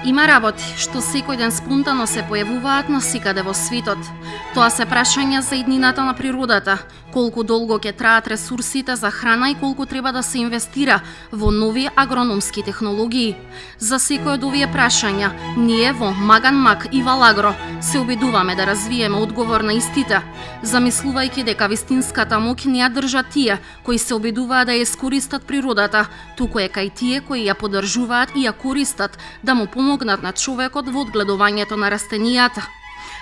Има работи што секој ден спонтано се појавуваат насекаде во светот. Тоа се прашања за иднината на природата, колку долго ќе траат ресурсите за храна и колку треба да се инвестира во нови агрономски технологии. За секој од овие прашања, ние во Маган Мак и Валагро се обидуваме да развиеме одговор на истите, замислувајќи дека вистинската моќ не ја држат тие кои се обидуваат да ја искористат природата, туку е кај тие кои ја поддржуваат и ја користат да му помогнат на човекот во одгледувањето на растенијата.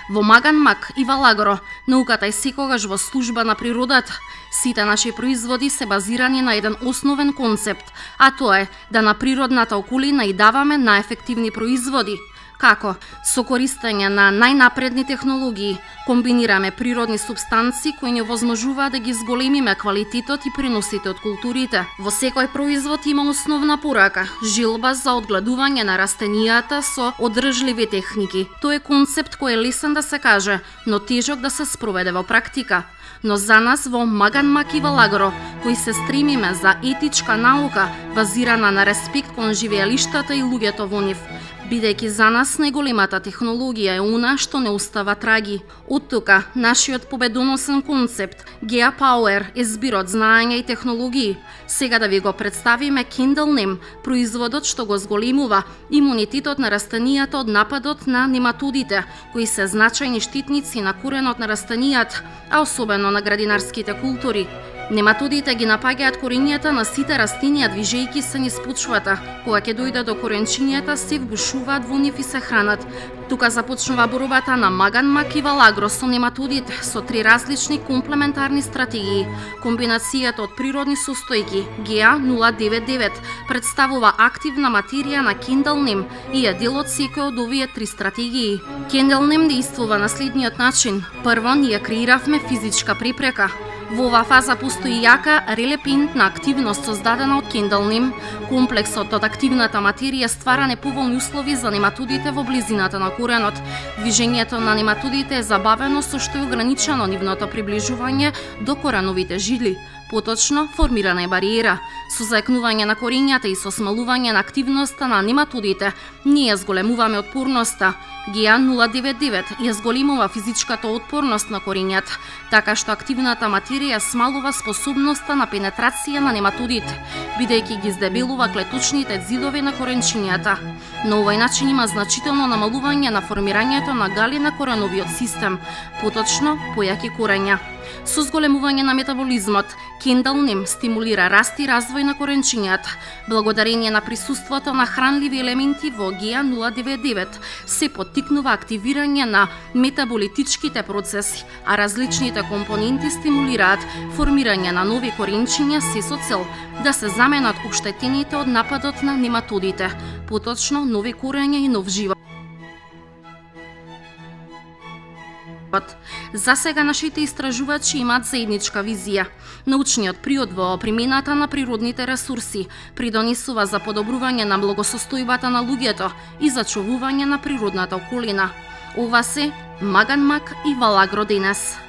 Во Маган Мак и Валагро, науката е секогаш во служба на природата. Сите наши производи се базирани на еден основен концепт, а тоа е да на природната околина и даваме најефективни производи. Како? Со користење на најнапредни технологии, комбинираме природни супстанции кои ни овозможуваат да ги зголемиме квалитетот и приносите од културите. Во секој производ има основна порака – жилба за одгледување на растенијата со одржливи техники. Тој е концепт кој е лесен да се каже, но тежок да се спроведе во практика. Но за нас во Маган Мак и Валагро, кои се стремиме за етичка наука базирана на респект кон живеелиштата и луѓето во нив, бидејќи за нас најголемата технологија е она што не остава траги. Од тука, нашиот победоносен концепт Gea Power е збирот знаење и технологии. Сега да ви го представиме Kindle Neem, производот што го зголемува имунитетот на растенијата од нападот на нематодите, кои се значајни штитници на коренот на растенијата, а особено на градинарските култури. Нематодите ги напаѓаат коренијата на сите растенија движејќи се низ почвата. Кога ќе дојде до коренчињата, се вбушуваат во нив и се хранат. Тука започнува борбата на Маган Мак и Валагро со нематодите со три различни комплементарни стратегии. Комбинацијата од природни состојки Gea 099 представува активна материја на Kindle Neem и е дел од секој од овие три стратегии. Kindle Neem действува на следниот начин. Прво, ние креиравме физичка препрека. Во оваа фаза постои јака релепентна активност создадена од Kindle Neem. Комплексот од активната материја ствара неповолни услови за нематодите во близината на коренот. Движењето на нематодите е забавено со што е ограничено нивното приближување до кореновите жили. Поточно, формирана е бариера. Со заекнување на корењата и со смалување на активноста на нематодите, ние зголемуваме отпорноста. Gea 099 ја зголемува физичката отпорност на корењата, така што активната материја смалува способноста на пенетрација на нематодите, бидејќи ги издебелува клеточните ѕидови на коренчињата. На овој начин има значително намалување на формирањето на гали на кореновиот систем, поточно појаки корења. Со зголемување на метаболизмот, Kindle Neem стимулира раст и развој на коренчињата. Благодарение на присуството на хранливи елементи во Gea 099 се поттикнува активирање на метаболитичките процеси, а различните компоненти стимулираат формирање на нови коренчиња се со цел да се заменат оштетените од нападот на нематодите, поточно нови корења и нов живот. За сега нашите истражувачи имаат заедничка визија. Научниот приод во примената на природните ресурси придонесува за подобрување на благосостојбата на луѓето и зачувување на природната околина. Ова се Маган Мак и Валагро денес.